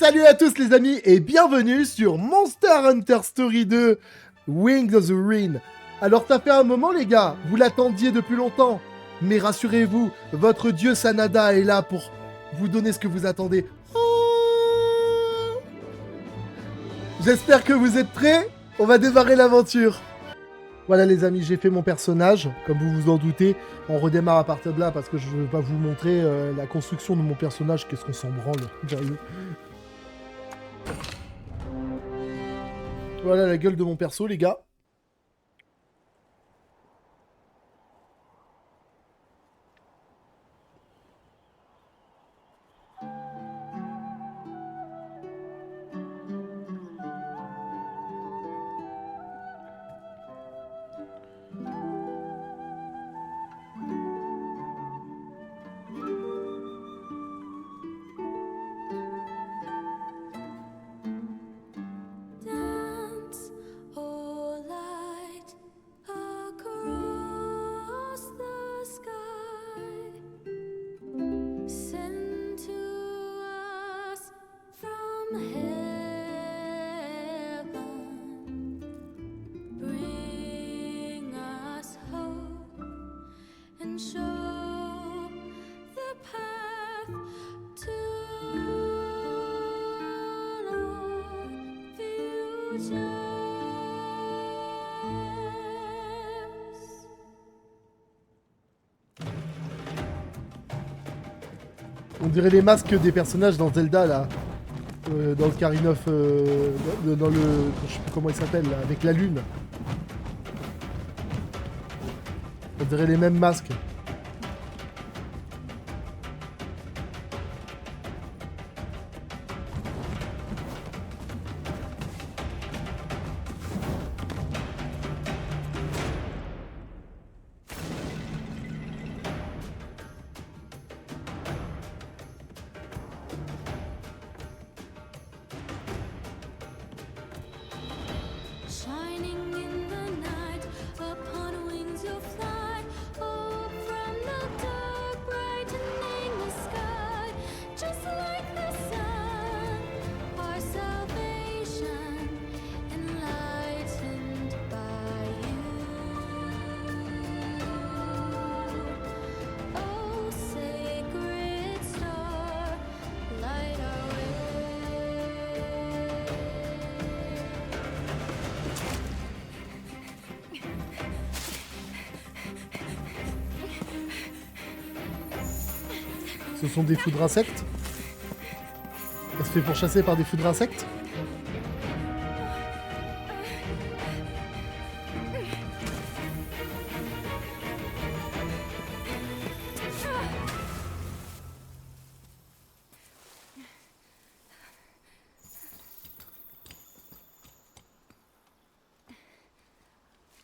Salut à tous les amis et bienvenue sur Monster Hunter Story 2 Wings of the Wind. Alors ça fait un moment les gars, vous l'attendiez depuis longtemps. Mais rassurez-vous, votre dieu Sanada est là pour vous donner ce que vous attendez. Oh, j'espère que vous êtes prêts. On va démarrer l'aventure. Voilà les amis, j'ai fait mon personnage, comme vous vous en doutez. On redémarre à partir de là parce que je ne vais pas vous montrer la construction de mon personnage. Qu'est-ce qu'on s'en branle, sérieux. Voilà la gueule de mon perso les gars. On dirait les masques des personnages dans Zelda là. Dans le Ocarina of... dans le... je sais plus comment il s'appelle là, avec la lune. On dirait les mêmes masques. Ce sont des foudres insectes. Ça se fait pourchasser par des foudres insectes.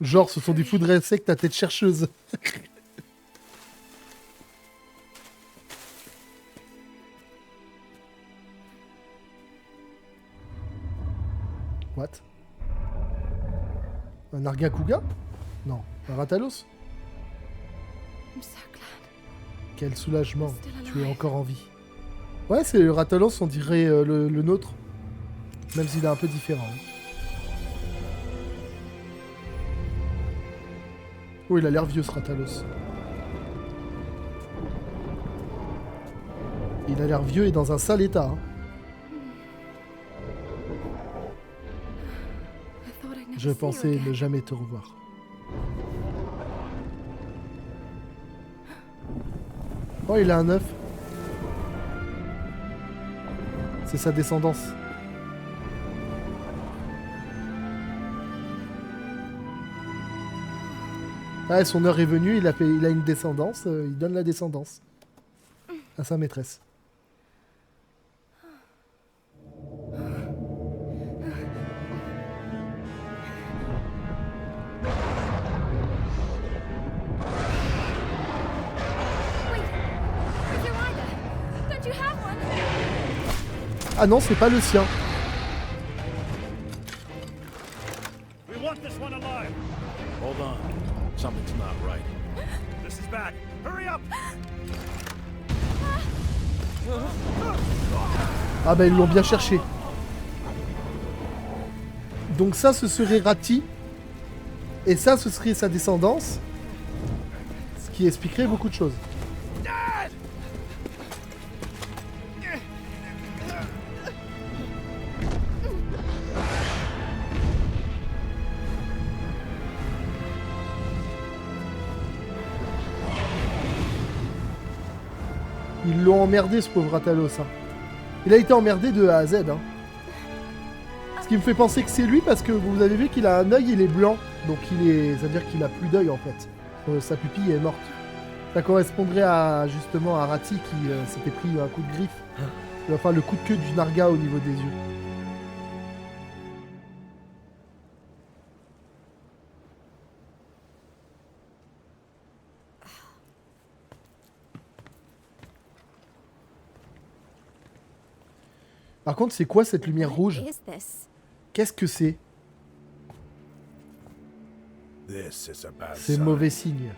Genre, ce sont des foudres insectes à tête chercheuse. What? Un Nargacuga? Non, un Ratalos? Quel soulagement, tu es encore en vie. Ouais, c'est le Ratalos, on dirait le nôtre. Même s'il est un peu différent. Oh, il a l'air vieux ce Ratalos. Il a l'air vieux et dans un sale état. Hein. Je pensais ne jamais te revoir. Oh, il a un œuf. C'est sa descendance. Ah, son heure est venue, il a une descendance, il donne la descendance à sa maîtresse. Ah non, c'est pas le sien. Hold on. Something's not right. This is bad. Hurry up! Ah bah ils l'ont bien cherché. Donc ça, ce serait Rati. Et ça, ce serait sa descendance. Ce qui expliquerait beaucoup de choses. Ils l'ont emmerdé, ce pauvre Ratalos. Hein. Il a été emmerdé de A à Z. Hein. Ce qui me fait penser que c'est lui parce que vous avez vu qu'il a un œil, il est blanc. Donc il est, ça veut dire qu'il a plus d'œil en fait. Sa pupille est morte. Ça correspondrait à justement à Rati qui s'était pris un coup de griffe. Enfin le coup de queue du Narga au niveau des yeux. Par contre, c'est quoi cette lumière rouge? Qu'est-ce que c'est? C'est mauvais signe.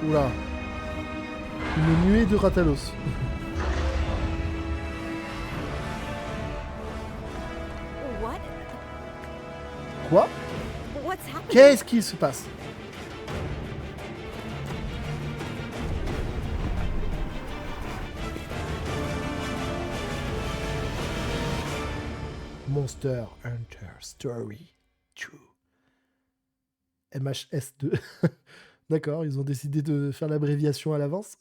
Oula. Une nuée de Ratalos. Quoi? Qu'est-ce qui se passe? Monster Hunter Story 2. MHS2. D'accord, ils ont décidé de faire l'abréviation à l'avance.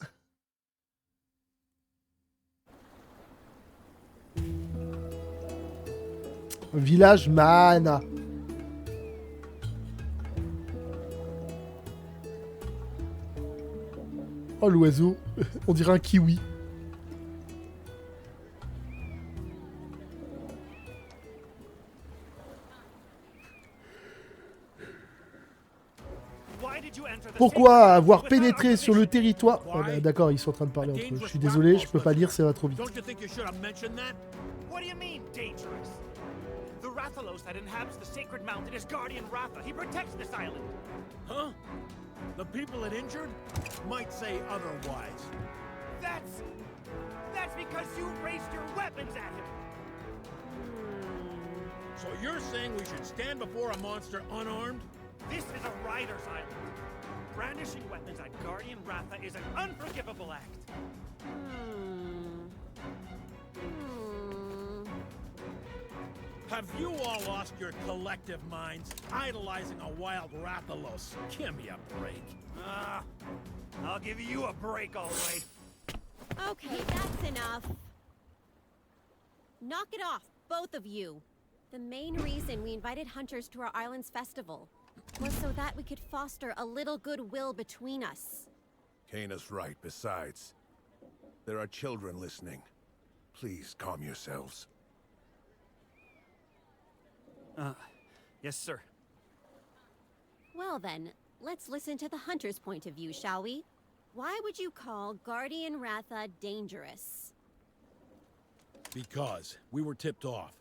Village Mahana. Oh l'oiseau, on dirait un kiwi. Pourquoi avoir pénétré sur le territoire... Oh, bah, d'accord, ils sont en train de parler entre eux. Je suis désolé, je peux pas lire, ça va trop vite. The people it injured might say otherwise. That's because you raised your weapons at him. So you're saying we should stand before a monster unarmed? This is a rider's island. Brandishing weapons at Guardian Ratha is an unforgivable act. Have you all lost your collective minds, idolizing a wild Rathalos? Give me a break. I'll give you a break, all right. Okay, that's enough. Knock it off, both of you. The main reason we invited hunters to our island's festival was so that we could foster a little goodwill between us. Kana's right. Besides, there are children listening. Please calm yourselves. Yes, sir. Well then, let's listen to the hunter's point of view, shall we? Why would you call Guardian Ratha dangerous? Because we were tipped off.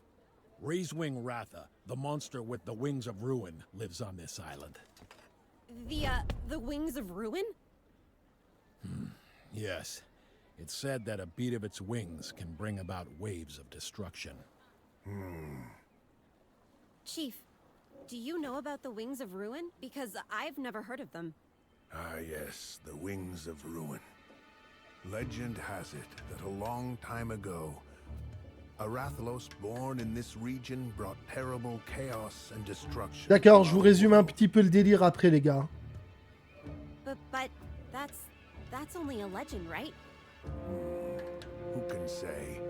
Raisewing Ratha, the monster with the wings of ruin, lives on this island. The wings of ruin? Yes. It's said that a beat of its wings can bring about waves of destruction. Chief, do you know about the wings of ruin? Because I've never heard of them. Ah, yes, the Wings of Ruin. Legend has it that a long time ago, a Rathalos born in this region brought terrible chaos and destruction. D'accord, je vous résume un petit peu le délire après, les gars. But that's only a legend, right? Who can say?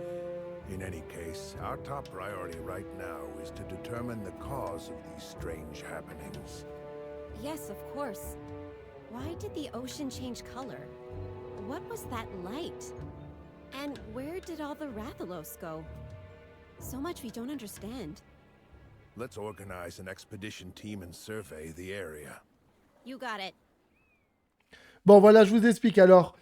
In any case, our top priority right now is to determine the cause of these strange happenings. Yes, of course. Why did the ocean change color? What was that light? And where did all the Rathalos go? So much we don't understand. Let's organize an expedition team and survey the area. You got it. Bon, voilà, je vous explique. Alors,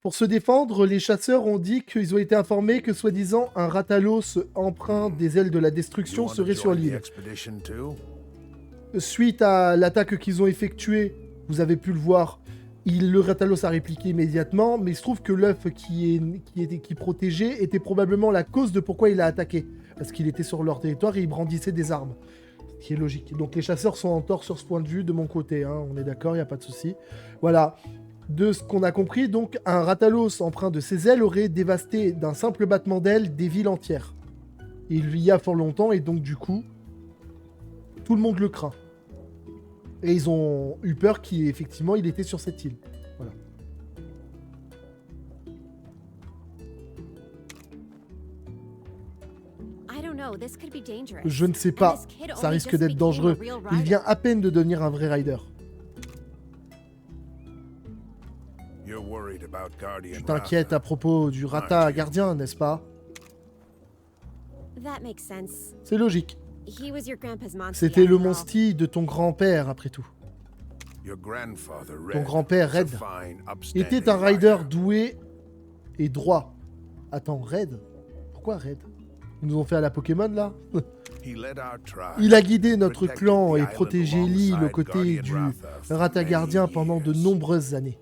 pour se défendre, les chasseurs ont dit qu'ils ont été informés que, soi-disant, un Rathalos empreint des ailes de la destruction serait sur l'île. suite à l'attaque qu'ils ont effectuée, vous avez pu le voir, le Rathalos a répliqué immédiatement, mais il se trouve que l'œuf qui protégeait était probablement la cause de pourquoi il a attaqué. Parce qu'il était sur leur territoire et il brandissait des armes. Ce qui est logique. Donc les chasseurs sont en tort sur ce point de vue de mon côté, hein. On est d'accord, il n'y a pas de souci. Voilà. De ce qu'on a compris, donc, un Rathalos empreint de ses ailes aurait dévasté d'un simple battement d'ailes des villes entières. Il y a fort longtemps et donc du coup, tout le monde le craint. Et ils ont eu peur qu'effectivement il était sur cette île. Voilà. Je ne sais pas, ça risque d'être dangereux. Il vient à peine de devenir un vrai rider. Tu t'inquiètes à propos du Ratha gardien, n'est-ce pas? C'est logique. C'était le Monstie de ton grand-père, après tout. Ton grand-père, Red, était un rider doué et droit. Attends, Red? Pourquoi Red? Ils nous ont fait à la Pokémon, là? Il a guidé notre clan et protégé l'île aux côtés du Ratha gardien pendant de nombreuses années.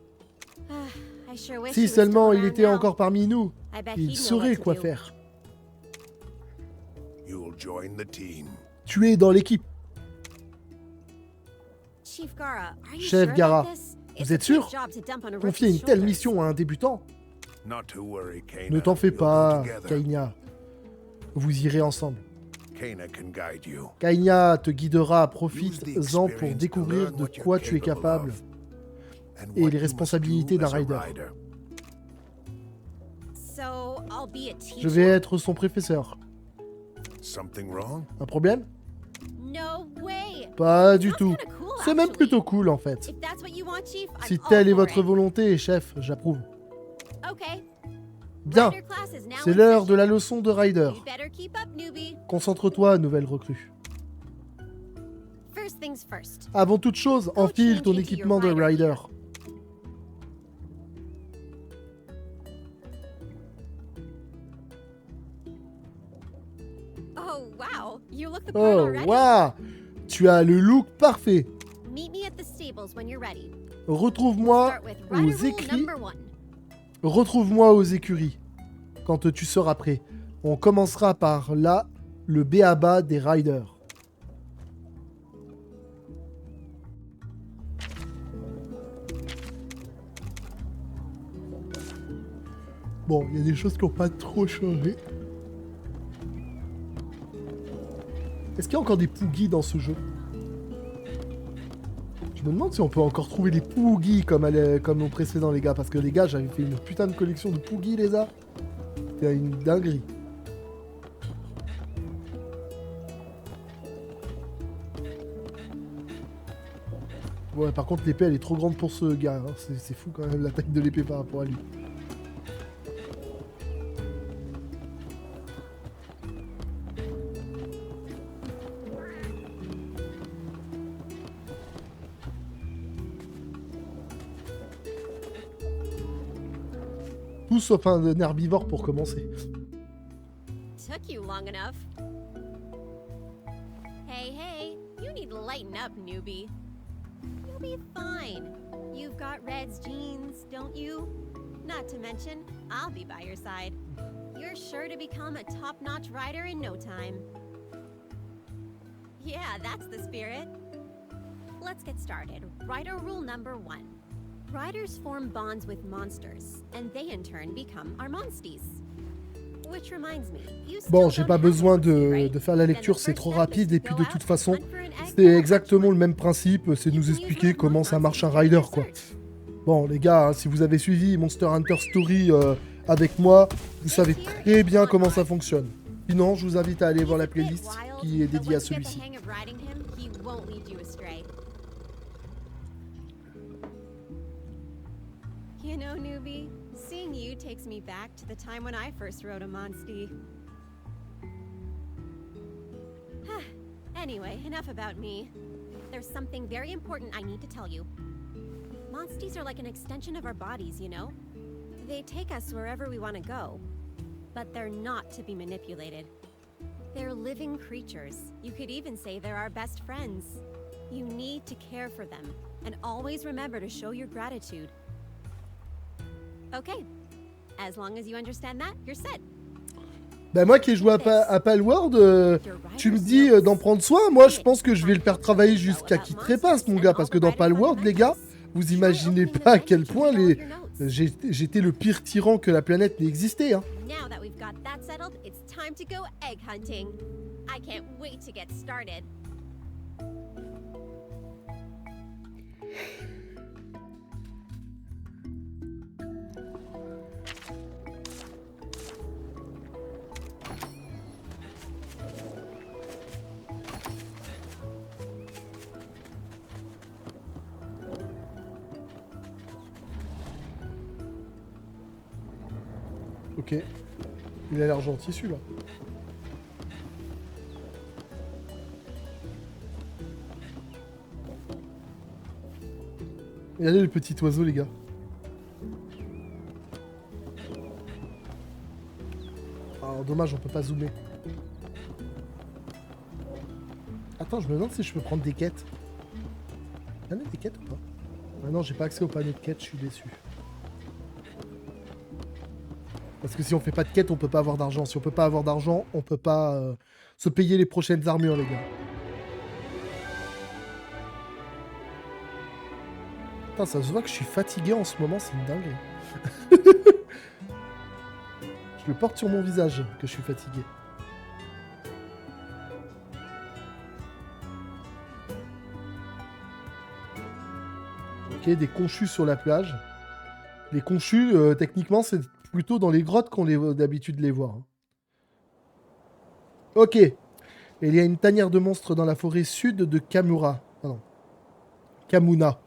Si seulement il était encore parmi nous, il saurait quoi faire. Tu es dans l'équipe. Chef Gara, vous êtes sûr? Confier une telle mission à un débutant? Ne t'en fais pas, Kainia. Vous irez ensemble. Kainia te guidera, profite-en pour découvrir de quoi tu es capable et les responsabilités d'un rider. Je vais être son professeur. Un problème? Pas du tout. C'est même plutôt cool en fait. Si telle est votre volonté, chef, j'approuve. Bien, c'est l'heure de la leçon de rider. Concentre-toi, nouvelle recrue. Avant toute chose, enfile ton équipement de rider. Oh, waouh! Tu as le look parfait. Retrouve-moi aux écuries quand tu seras prêt. On commencera par là, le b.a.-ba des riders. Bon, il y a des choses qui n'ont pas trop changé. Est-ce qu'il y a encore des Poogies dans ce jeu? Je me demande si on peut encore trouver des Poogies comme au précédent, les gars. Parce que les gars, j'avais fait une putain de collection de Poogies, les gars. C'était une dinguerie. Ouais, par contre, l'épée, elle est trop grande pour ce gars. Hein. C'est fou quand même, la taille de l'épée par rapport à lui. Tout sauf un herbivore pour commencer. Took you long enough. Hey, you need to lighten up, newbie. You'll be fine. You've got Red's genes, don't you? Not to mention, I'll be by your side. You're sure to become a top-notch rider in no time. Yeah, that's the spirit. Let's get started. Rider rule number 1. Riders form bonds with monsters, and they in turn become our monsties. Which reminds me, you still Bon, j'ai don't pas have besoin a monster, right? de faire la Then the lecture, c'est first trop step is rapide, et to puis go de out toute and façon, hunt for an egg c'est that exactement hatches le même principe, c'est You nous can use expliquer that comment one ça month marche un to begin rider, your quoi. search. Bon, les gars, hein, si vous avez suivi Monster Hunter Story avec moi, vous savez très bien comment ça fonctionne. Sinon, je vous invite à aller voir la playlist qui est dédiée à celui-ci. You know, newbie, seeing you takes me back to the time when I first rode a Monstie. Anyway, enough about me. There's something very important I need to tell you. Monsties are like an extension of our bodies, you know? They take us wherever we want to go. But they're not to be manipulated. They're living creatures. You could even say they're our best friends. You need to care for them, and always remember to show your gratitude. Okay. As long as you understand that, you're set. Bah moi qui ai joué à Palworld, tu me dis d'en prendre soin. Moi je pense que je vais le faire travailler jusqu'à qu'il trépasse mon gars. Parce que dans Palworld les gars, vous imaginez pas à quel point j'étais le pire tyran que la planète n'ait existé. Hein. Now that we've got that settled, it's time to go egg hunting. I can't wait to get started. Ok. Il a l'air gentil celui-là. Regardez le petit oiseau les gars. Alors dommage on peut pas zoomer. Attends je me demande si je peux prendre des quêtes. Il y en a des quêtes ou pas? Ah non j'ai pas accès au panneau de quêtes, je suis déçu. Parce que si on fait pas de quête, on peut pas avoir d'argent. Si on peut pas avoir d'argent, on peut pas se payer les prochaines armures, les gars. Putain, ça se voit que je suis fatigué en ce moment, c'est une dinguerie. Je le porte sur mon visage que je suis fatigué. Ok, des conchus sur la plage. Les conchus, techniquement, c'est plutôt dans les grottes qu'on a d'habitude de les voir. Hein. Ok. Et il y a une tanière de monstres dans la forêt sud de Kamura. Ah non. Kamuna.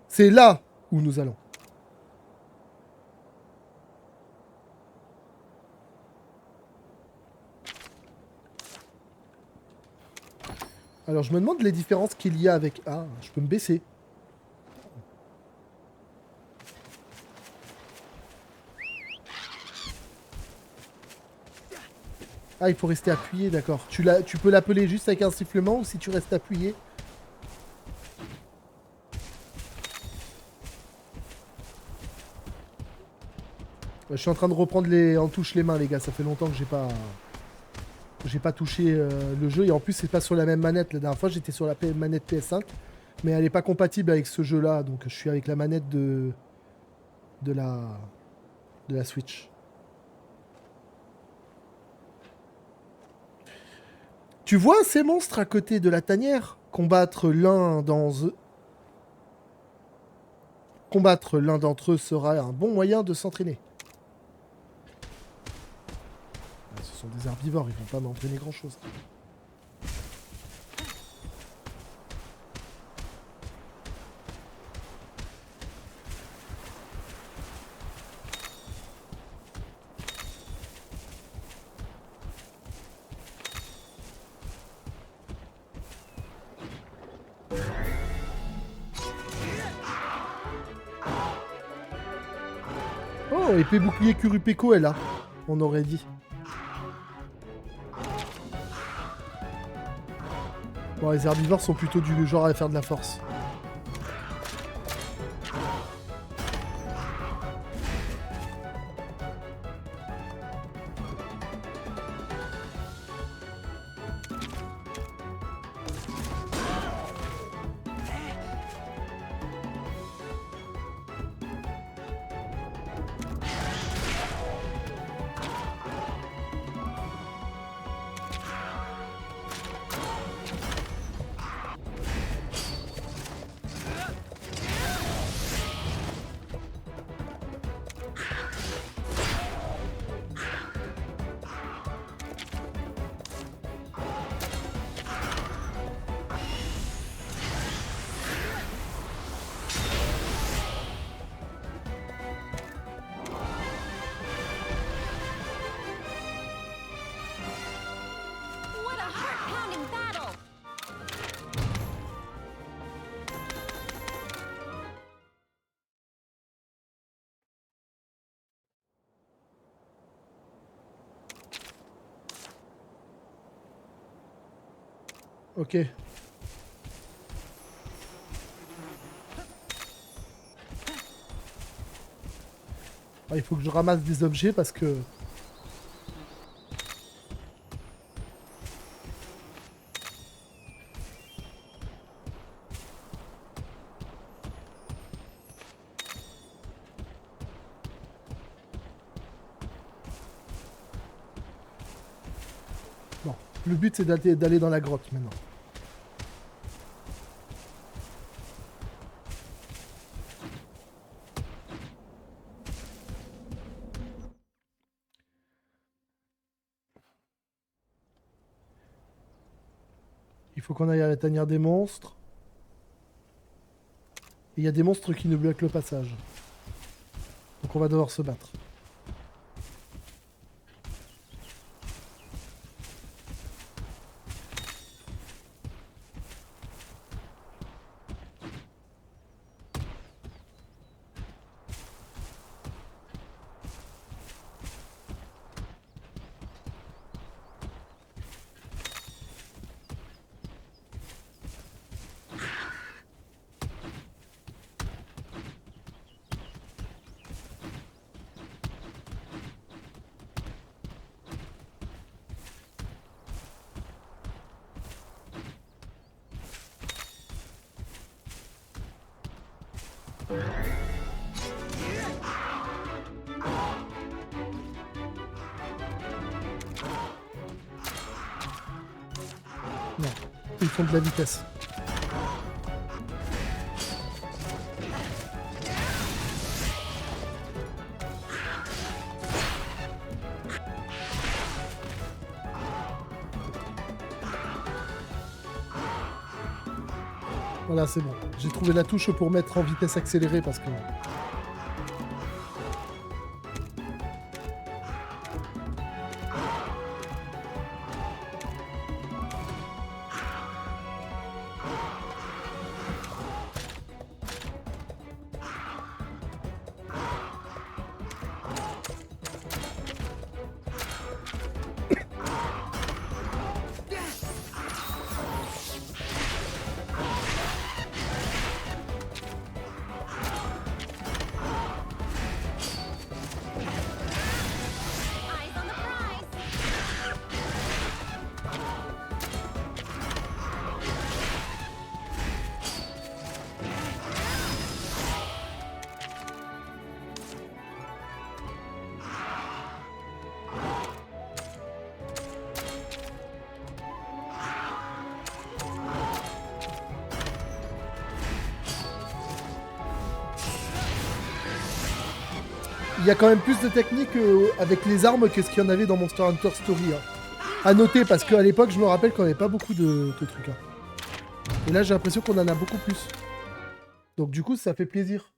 C'est là où nous allons. Alors, je me demande les différences qu'il y a avec... Ah, je peux me baisser. Ah, il faut rester appuyé, d'accord. Tu peux l'appeler juste avec un sifflement ou si tu restes appuyé. Je suis en train de reprendre en touche les mains, les gars. Ça fait longtemps que j'ai pas touché le jeu. Et en plus, c'est pas sur la même manette. La dernière fois, j'étais sur la manette PS5. Mais elle est pas compatible avec ce jeu-là. Donc, je suis avec la manette de la Switch. Tu vois ces monstres à côté de la tanière? Combattre l'un d'entre eux sera un bon moyen de s'entraîner. Ce sont des herbivores, ils vont pas m'entraîner grand chose. Oh, épée bouclier Kurupeko est là, on aurait dit. Bon, les herbivores sont plutôt du genre à faire de la force. What a heart-pounding battle! Ok. Ah, il faut que je ramasse des objets parce que... Bon, le but c'est d'aller dans la grotte maintenant. Il faut qu'on aille à la tanière des monstres. Et il y a des monstres qui nous bloquent le passage. Donc on va devoir se battre. Non, ils font de la vitesse. Voilà, c'est bon. J'ai trouvé la touche pour mettre en vitesse accélérée parce que... Eyes on the prize! Il y a quand même plus de techniques avec les armes que ce qu'il y en avait dans Monster Hunter Story. Hein. À noter, parce qu'à l'époque, je me rappelle qu'on n'avait pas beaucoup de trucs. Hein. Et là, j'ai l'impression qu'on en a beaucoup plus. Donc du coup, ça fait plaisir.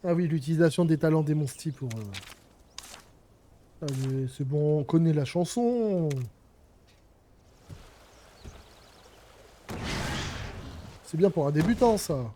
Ah oui, l'utilisation des talents des monsties pour... Ah, mais c'est bon, on connaît la chanson. C'est bien pour un débutant, ça.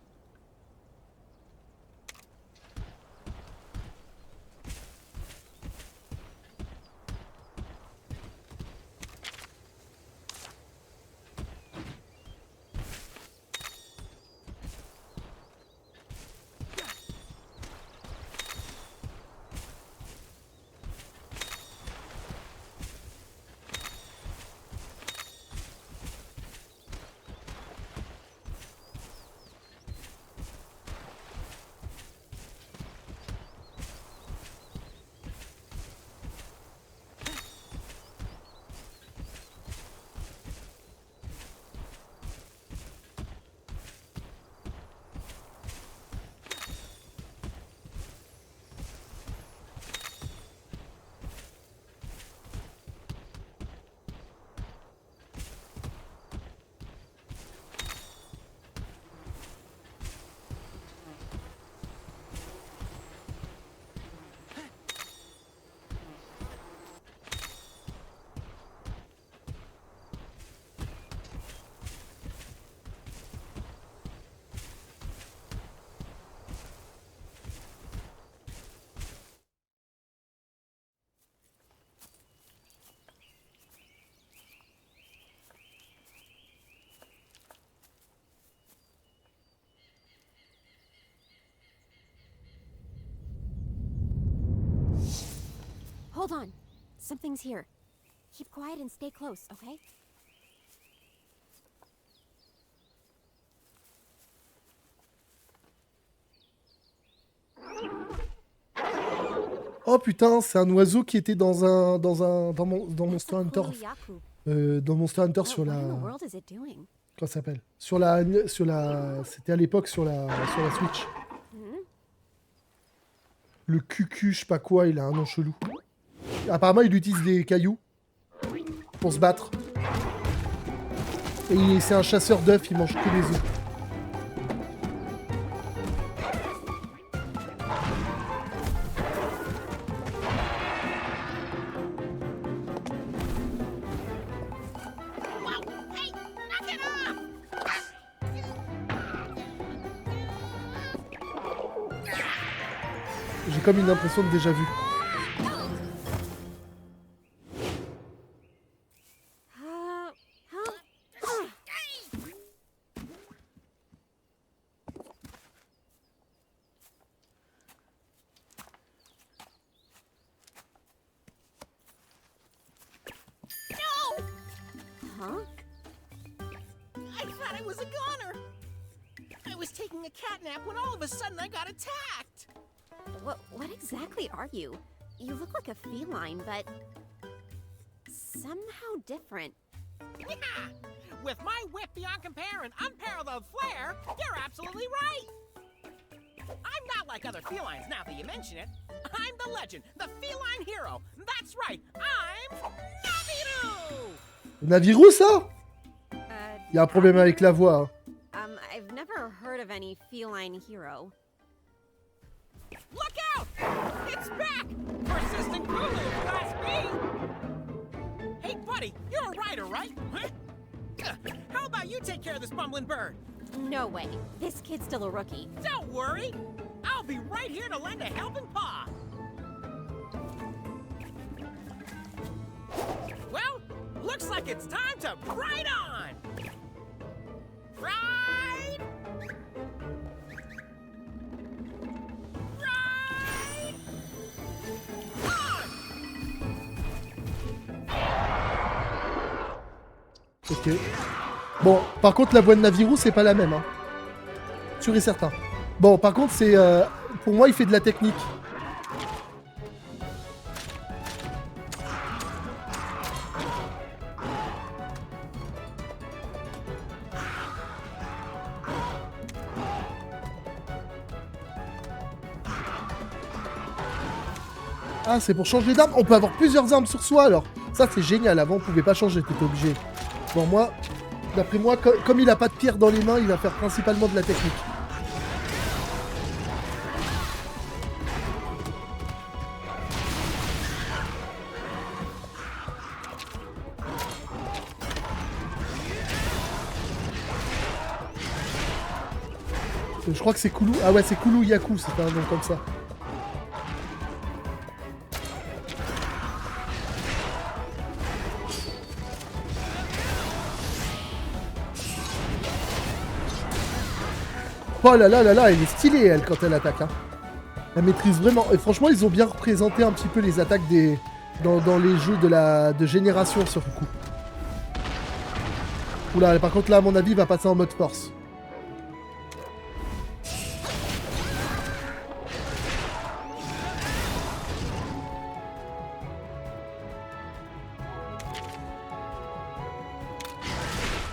Hold on. Something's here. Keep quiet and stay close, okay? Oh putain, c'est un oiseau qui était dans Monster Hunter. Dans Monster Hunter sur la. What in the world is it doing? Comment ça s'appelle? C'était à l'époque sur la Switch. Le cucu, je sais pas quoi, il a un nom chelou. Apparemment, il utilise des cailloux pour se battre. Et c'est un chasseur d'œufs, il mange que les œufs. J'ai comme une impression de déjà vu. Huh? I thought I was a goner. I was taking a cat nap when all of a sudden I got attacked. What exactly are you? You look like a feline, but somehow different. With my whip beyond compare and unparalleled flair, you're absolutely right. I'm not like other felines now that you mention it. I'm the legend, the feline hero. That's right, I'm Naviru! Naviru, ça? Il y a un problème avec la voix. Hein. I've never heard of any feline hero. Look out! It's back! Persistent Gulu, class B! Hey, buddy, you're a rider, right? Huh? How about you take care of this bumbling bird? No way. This kid's still a rookie. Don't worry! I'll be right here to lend a helping paw! Well, looks like it's time to ride on! Ride! Ride! On! Ok. Bon, par contre, la voix de Naviru, c'est pas la même. Hein. Sûr et certain. Bon, par contre, c'est... pour moi, il fait de la technique. Ah, c'est pour changer d'arme. On peut avoir plusieurs armes sur soi, alors. Ça, c'est génial. Avant, on pouvait pas changer, t'étais obligé. Bon, moi, d'après moi, comme il a pas de pierre dans les mains, il va faire principalement de la technique. Je crois que c'est Kulu. Ah ouais, c'est Kulu Yaku, c'est un nom comme ça. Oh là là là là, elle est stylée, elle, quand elle attaque. Hein. Elle maîtrise vraiment. Et franchement, ils ont bien représenté un petit peu les attaques dans les jeux de génération sur le coup. Oula, par contre, là, à mon avis, il va passer en mode force.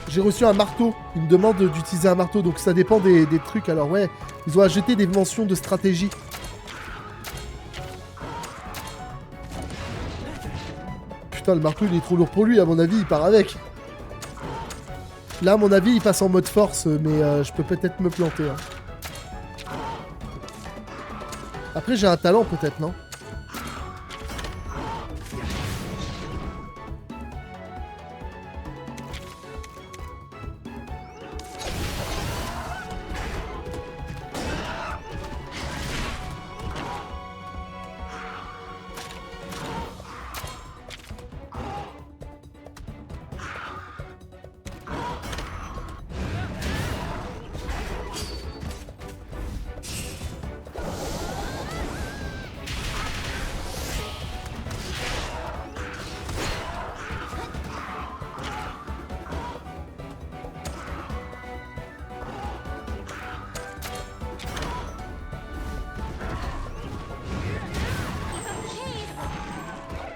J'ai reçu un marteau. Il me demande d'utiliser un marteau, donc ça dépend des trucs. Alors ouais, ils ont ajouté des mentions de stratégie. Putain, le marteau, il est trop lourd pour lui. À mon avis, il part avec. Là, à mon avis, il passe en mode force, mais je peux peut-être me planter. Hein. Après, j'ai un talent, peut-être, non ?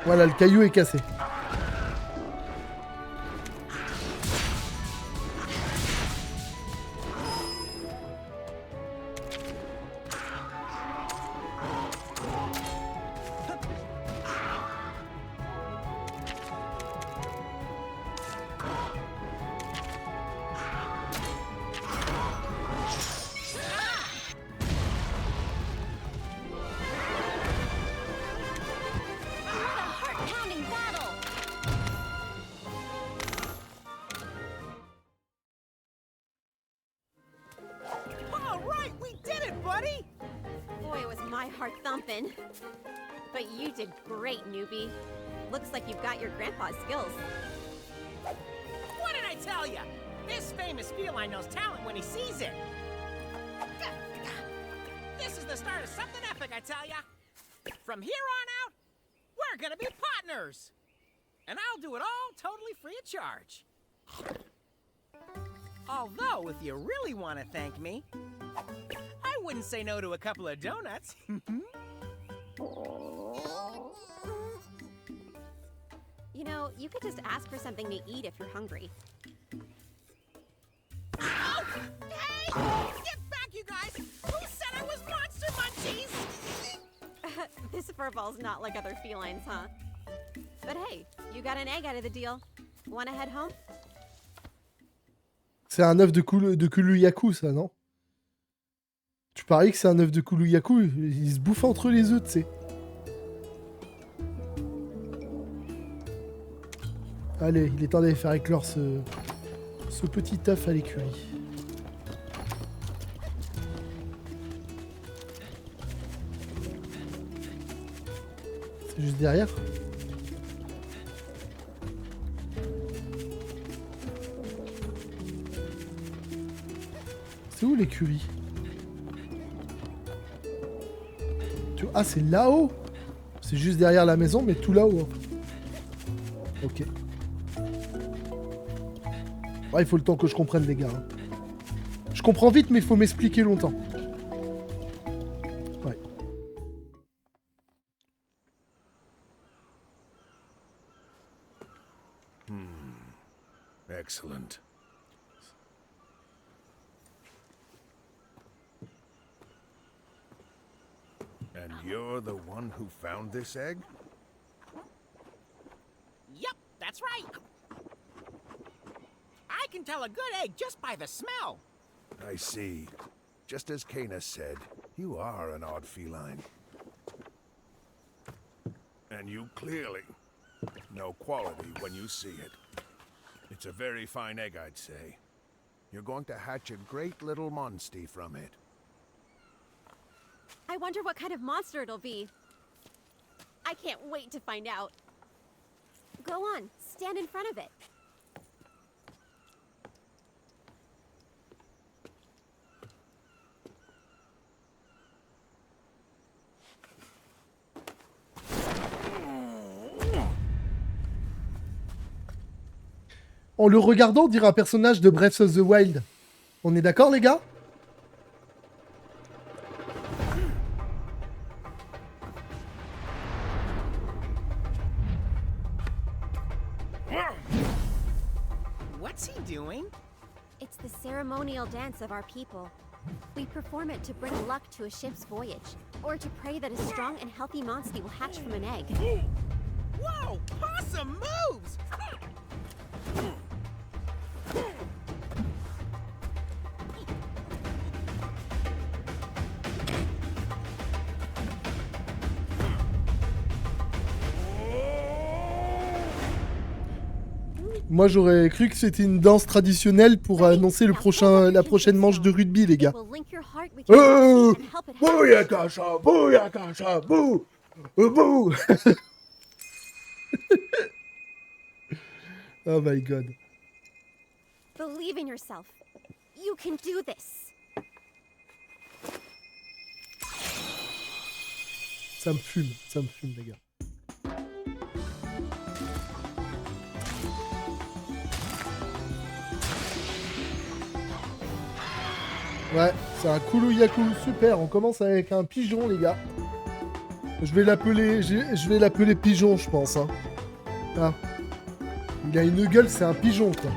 Voilà, le caillou est cassé. What a heart-pounding battle! All right, we did it, buddy! Boy, was my heart thumping. But you did great, newbie. Looks like you've got your grandpa's skills. What did I tell you? This famous feline knows talent when he sees it. This is the start of something epic, I tell ya. From here on out, we're gonna be partners. And I'll do it all totally free of charge. Although, if you really want to thank me, I wouldn't say no to a couple of donuts. You know, you could just ask for something to eat if you're hungry. Oh! Hey! Get back, you guys! Who said I was Monster Munchies? This furball's not like other felines, huh? But hey, you got an egg out of the deal. Wanna head home? C'est un œuf de Kuluyaku, ça, non? Tu paries que c'est un œuf de Kuluyaku? Ils se bouffent entre les œufs, tu sais. Allez, il est temps d'aller faire éclore ce petit œuf à l'écurie. C'est juste derrière. C'est où l'écurie? Ah, c'est là-haut. C'est juste derrière la maison, mais tout là-haut. Hein. Ok. Ouais, il faut le temps que je comprenne, les gars. Hein. Je comprends vite, mais il faut m'expliquer longtemps. Ouais. Excellent. And you're the one who found this egg? Yep, that's right. I can tell a good egg just by the smell. I see. Just as Kana said, you are an odd feline. And you clearly know quality when you see it. It's a very fine egg, I'd say. You're going to hatch a great little monstie from it. I wonder what kind of monster it'll be. I can't wait to find out. Go on, stand in front of it. En le regardant, on dirait un personnage de Breath of the Wild. On est d'accord, les gars? What's he doing? It's the ceremonial dance of our people. We perform it to bring luck to a ship's voyage, or to pray that a strong and healthy monster will hatch from an egg. Whoa! Awesome moves! Moi, j'aurais cru que c'était une danse traditionnelle pour annoncer la prochaine manche de rugby, les gars. It will link your heart with your Oh, and help it happen. Bouyakasha, bouyakasha, bou, bou. Oh my god. Believe in yourself. You can do this. Ça me fume, les gars. Ouais, c'est un Kuluyaku, super, on commence avec un pigeon, les gars. Je vais l'appeler Pigeon, je pense. Hein. Ah. Il a une gueule, c'est un pigeon, quoi.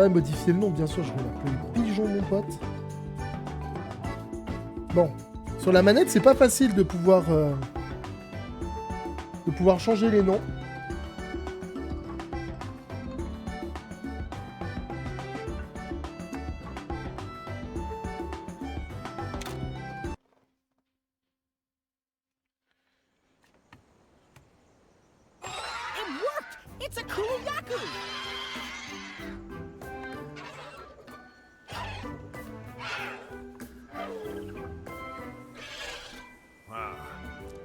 Ouais, modifier le nom, bien sûr, je vais l'appeler Pigeon, mon pote. Bon. Sur la manette, c'est pas facile de pouvoir changer les noms. It worked! It's a Kuluyaku!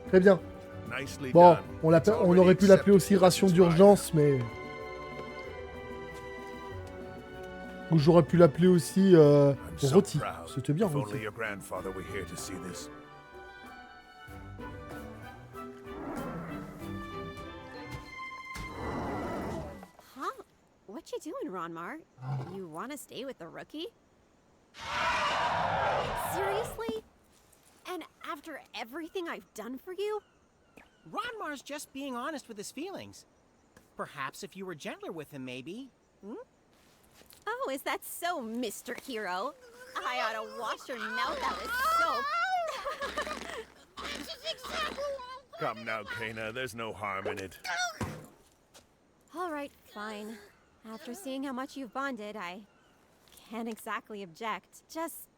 Très bien. Nicely Bon, done. on aurait pu l'appeler aussi ration d'urgence, mais... Ou j'aurais pu l'appeler aussi I'm so Rôti. proud. C'était bien, If Rôti. only your grandfather were here to see this. Huh? What you doing, Ronmar? You want to stay with the rookie? Seriously? And after everything I've done for you? Ronmar's just being honest with his feelings. Perhaps if you were gentler with him, maybe. Hmm? Oh, is that so, Mr. Hero? I ought to wash your mouth out with soap. Come now, Kana. There's no harm in it. All right, fine. After seeing how much you've bonded, I can't exactly object. Just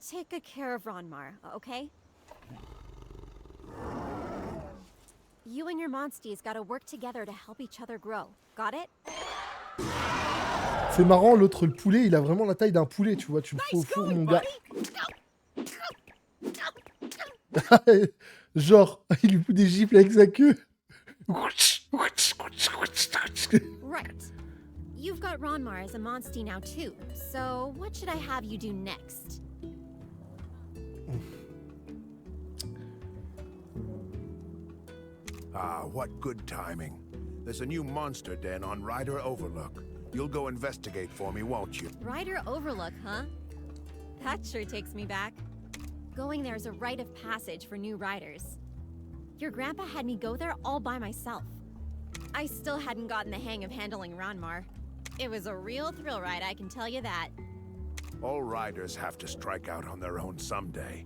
take good care of Ronmar, okay? You and your monsties gotta work together to help each other grow. Got it? C'est marrant, l'autre, le poulet, il a vraiment la taille d'un poulet, tu vois. Tu le fais au Nice four, going, mon gars. buddy! Genre, il lui fout des gifles avec sa queue. Right. You've got Ronmar as a monstie now too, so what should I have you do next? Ah, what good timing. There's a new monster den on Ryder Overlook. You'll go investigate for me, won't you? Ryder Overlook, huh? That sure takes me back. Going there is a rite of passage for new riders. Your grandpa had me go there all by myself. I still hadn't gotten the hang of handling Ronmar. It was a real thrill ride, I can tell you that. All riders have to strike out on their own someday.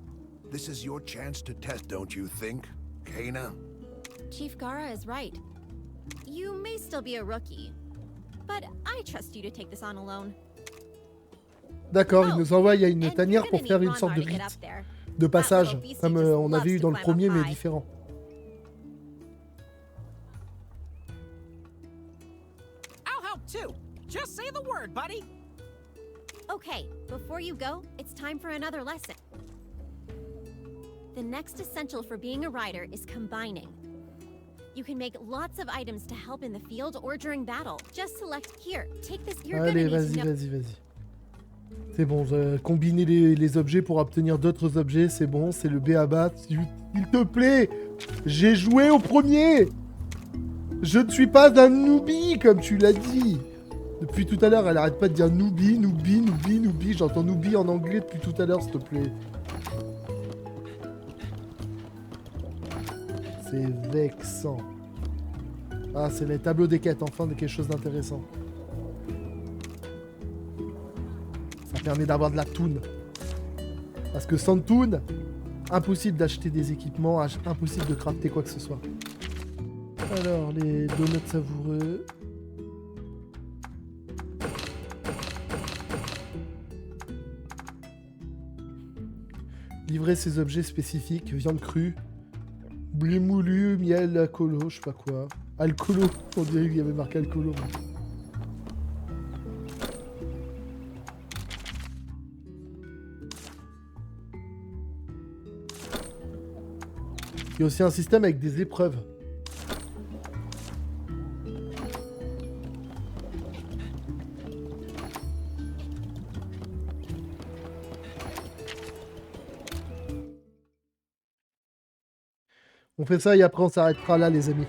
This is your chance to test, don't you think, Kana? Chief Gara is right. You may still be a rookie, but I trust you to take this on alone. D'accord, il Oh, nous envoie il y a une and tanière you're pour gonna faire need une sorte de Ronmar to get rite up there. de passage, That little beastie comme just on avait eu loves dans to le climb up premier, mais high. différent. I'll help too. Just say the word, buddy. Okay, before you go, it's time for another lesson. The next essential for being a rider is combining. You can make lots of items to help in the field or during battle. Just select here. Take this. You're gonna Allez, need to vas-y, know. vas-y. C'est bon, combiner les objets pour obtenir d'autres objets, c'est bon, c'est le B.A.B.A. S'il te plaît, j'ai joué au premier. Je ne suis pas un newbie, comme tu l'as dit. Depuis tout à l'heure, elle arrête pas de dire newbie, newbie, newbie, newbie. J'entends newbie en anglais depuis tout à l'heure, s'il te plaît. C'est vexant. Ah, c'est les tableaux des quêtes, enfin, de quelque chose d'intéressant. Ça permet d'avoir de la toune. Parce que sans toune, impossible d'acheter des équipements, impossible de crafter quoi que ce soit. Alors, les donuts savoureux. Livrer ces objets spécifiques, viande crue, blé moulu, miel, alcoolo, je sais pas quoi. Alcoolo, on dirait qu'il y avait marqué alcoolo. Il y a aussi un système avec des épreuves. On fait ça et après on s'arrêtera là, les amis.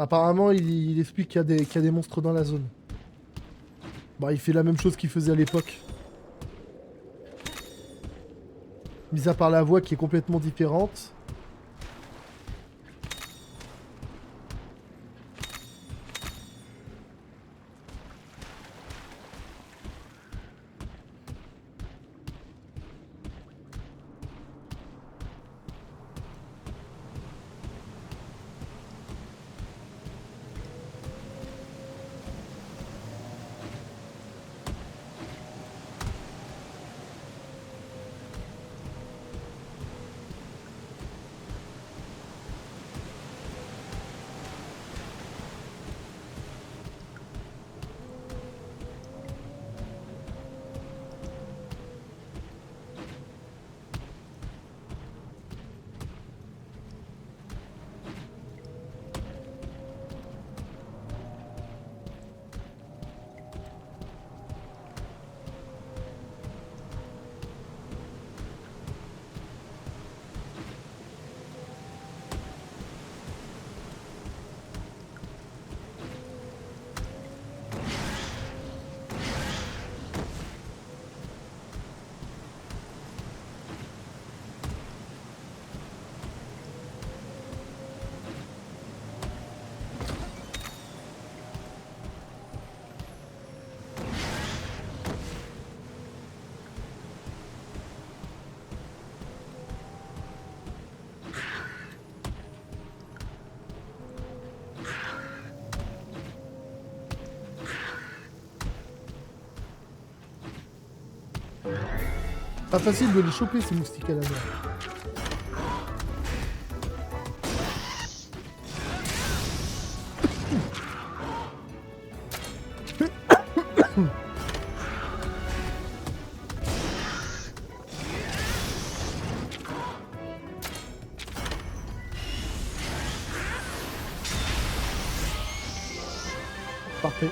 Apparemment, il explique qu'il y a des monstres dans la zone. Bah, il fait la même chose qu'il faisait à l'époque. Mis à part la voix qui est complètement différente. Pas facile de les choper ces moustiques à la mer. Parfait.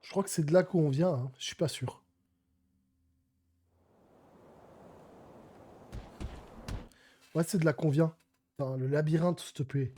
Je crois que c'est de là qu'on vient, hein. Je suis pas sûr. Ouais, c'est de là qu'on vient. Enfin, le labyrinthe, s'il te plaît.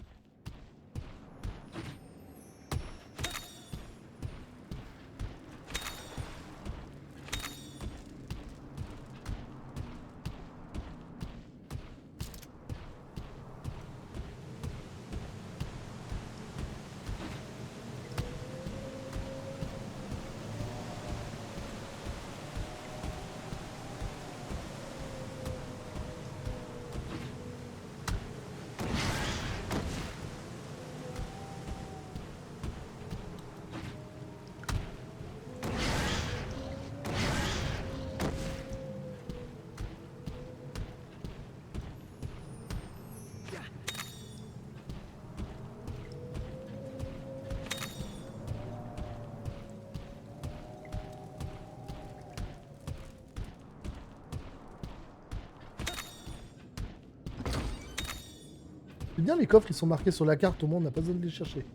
C'est bien, les coffres, ils sont marqués sur la carte, au moins on n'a pas besoin de les chercher.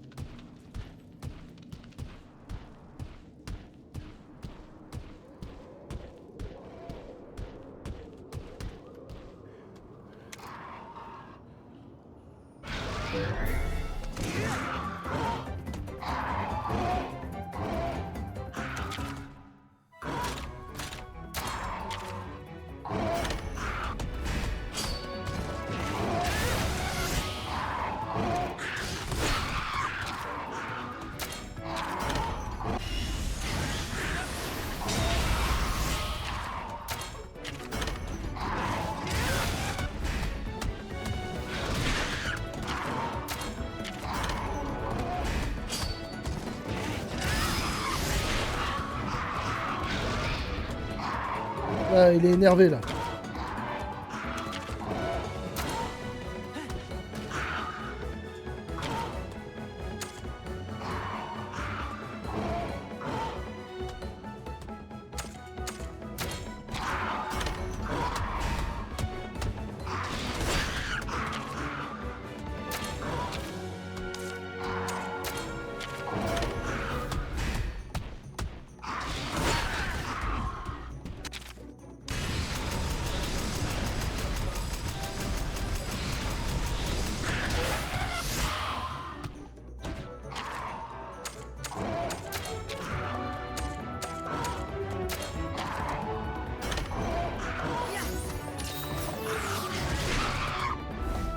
Ah, il est énervé là.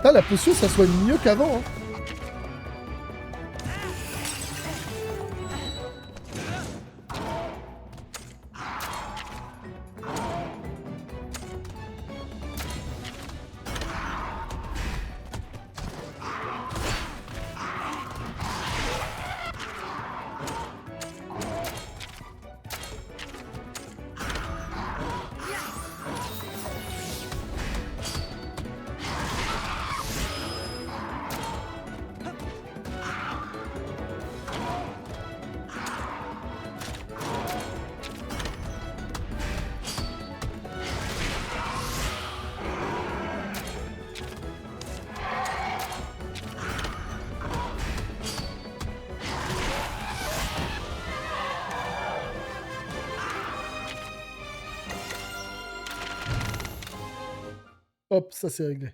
Ah, la potion, ça soigne mieux qu'avant. Hein. Hop, ça c'est réglé.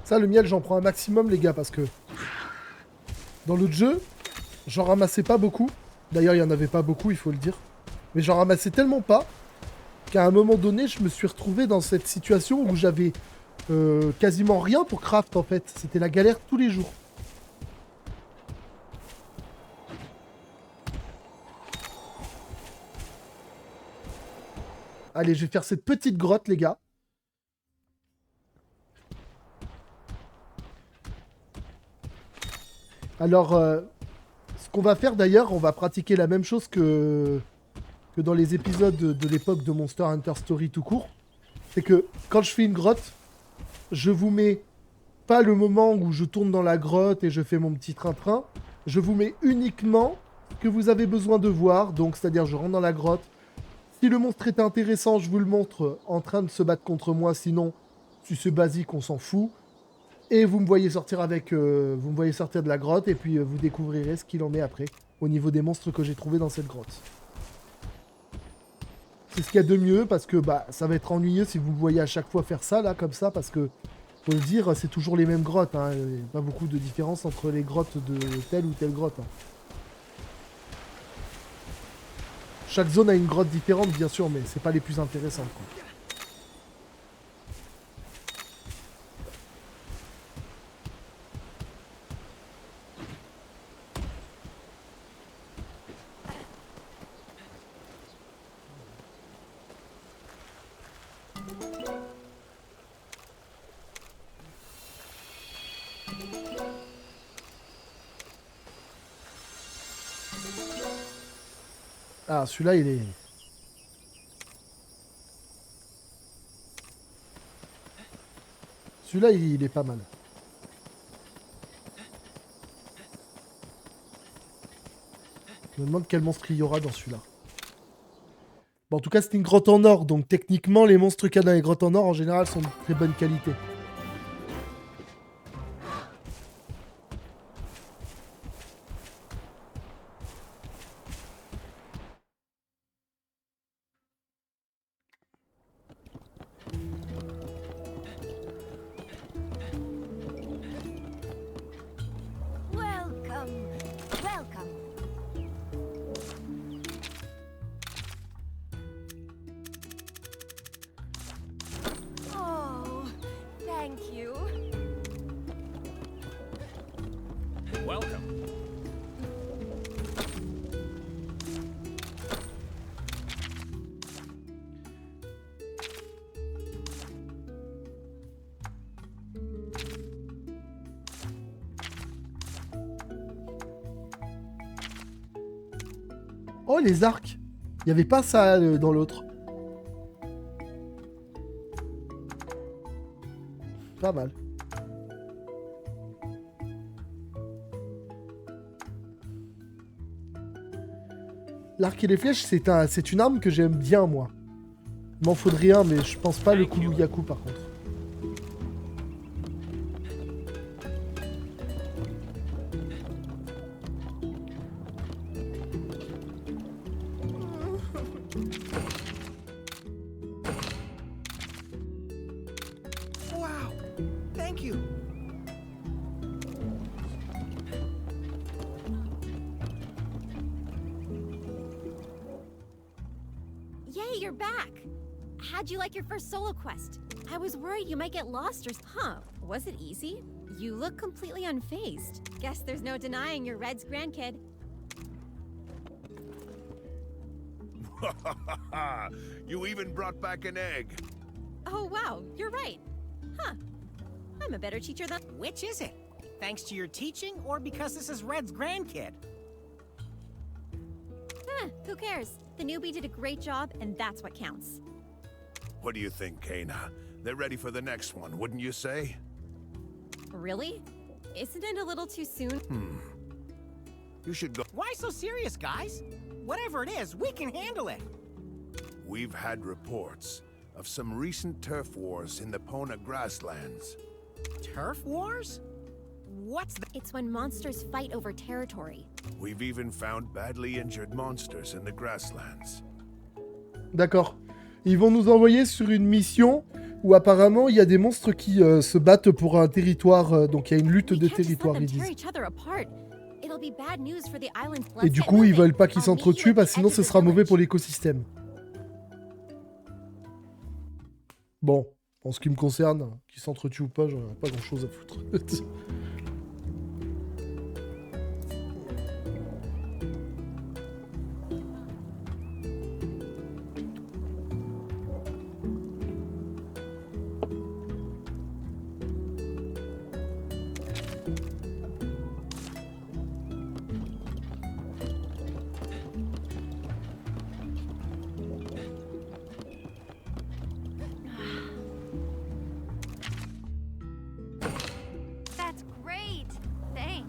Ça, le miel, j'en prends un maximum, les gars, parce que dans l'autre jeu, j'en ramassais pas beaucoup. D'ailleurs, il y en avait pas beaucoup, il faut le dire. Mais j'en ramassais tellement pas qu'à un moment donné, je me suis retrouvé dans cette situation où j'avais quasiment rien pour craft, en fait. C'était la galère tous les jours. Allez, je vais faire cette petite grotte, les gars. Alors, ce qu'on va faire d'ailleurs, on va pratiquer la même chose que dans les épisodes de l'époque de Monster Hunter Story tout court. C'est que quand je fais une grotte, je vous mets pas le moment où je tourne dans la grotte et je fais mon petit train-train. Je vous mets uniquement ce que vous avez besoin de voir. Donc, c'est-à-dire, je rentre dans la grotte. Si le monstre est intéressant, je vous le montre en train de se battre contre moi. Sinon, si c'est basique, on s'en fout. Et vous me voyez sortir vous me voyez sortir de la grotte et puis vous découvrirez ce qu'il en est après au niveau des monstres que j'ai trouvés dans cette grotte. C'est ce qu'il y a de mieux parce que bah ça va être ennuyeux si vous me voyez à chaque fois faire ça là comme ça parce que faut le dire c'est toujours les mêmes grottes. Hein. Il n'y a pas beaucoup de différence entre les grottes de telle ou telle grotte. Hein. Chaque zone a une grotte différente, bien sûr, mais c'est pas les plus intéressantes, quoi. Ah, celui-là, il est... Celui-là, il est pas mal. Je me demande quel monstre il y aura dans celui-là. Bon, en tout cas, c'est une grotte en or, donc techniquement, les monstres qu'il y a dans les grottes en or, en général, sont de très bonne qualité. Welcome. Welcome. Oh, thank you. Welcome. Oh, les arcs! Il n'y avait pas ça dans l'autre. Pas mal. L'arc et les flèches, c'est une arme que j'aime bien, moi. Il m'en faudrait un, mais je pense pas le Kulu-Yaku, par contre. Wow. Thank you. Yay, you're back! How'd you like your first solo quest? I was worried you might get lost or... Huh, was it easy? You look completely unfazed. Guess there's no denying you're Red's grandkid. You even brought back an egg. Oh wow, you're right. Huh. I'm a better teacher than... Which is it? Thanks to your teaching or because this is Red's grandkid? Who cares? The newbie did a great job, and that's what counts. What do you think, Kana? They're ready for the next one, wouldn't you say? Really? Isn't it a little too soon? You should go. Why so serious, guys? Whatever it is, we can handle it. We've had reports of some recent turf wars in the Pona grasslands. Turf wars? What's that? It's when monsters fight over territory. We've even found badly injured monsters in the grasslands. D'accord. Ils vont nous envoyer sur une mission où apparemment il y a des monstres qui se battent pour un territoire. Donc il y a une lutte We de can't just let territoire, them ils tear disent. each other apart. It'll be bad news for the islands. Et Let's du get coup, ils moving. veulent pas qu'ils I'll meet you s'entretuent at parce the que sinon edge ce of the sera mauvais village. pour l'écosystème. Bon, en ce qui me concerne, qu'ils s'entretuent ou pas, j'en ai pas grand chose à foutre. That's great. Thanks.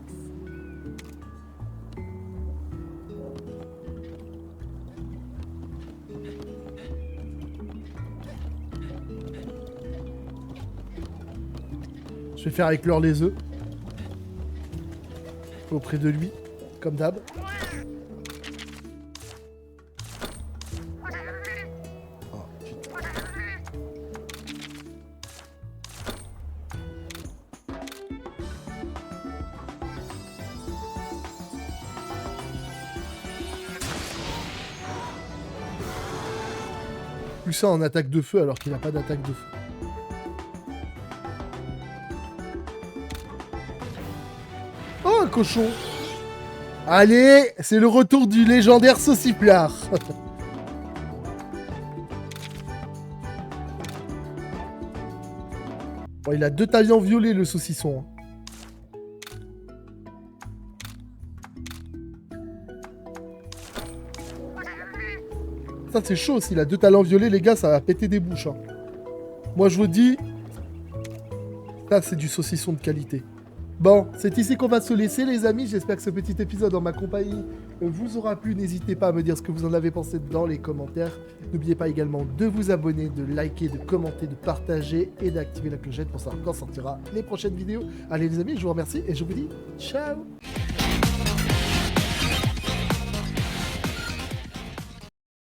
Je vais faire éclore les œufs. Auprès de lui, comme d'hab. Oh, putain. poussin en attaque de feu alors qu'il n'a pas d'attaque de feu. Oh, un cochon! Allez, c'est le retour du légendaire sauciplard. Bon, il a 2 taillants violets, le saucisson. Ça, c'est chaud. S'il a 2 talents violets, les gars, ça va péter des bouches. Hein. Moi, je vous dis... Ça, c'est du saucisson de qualité. Bon, c'est ici qu'on va se laisser, les amis. J'espère que ce petit épisode en ma compagnie vous aura plu. N'hésitez pas à me dire ce que vous en avez pensé dans les commentaires. N'oubliez pas également de vous abonner, de liker, de commenter, de partager et d'activer la clochette pour savoir quand sortira les prochaines vidéos. Allez, les amis, je vous remercie et je vous dis ciao!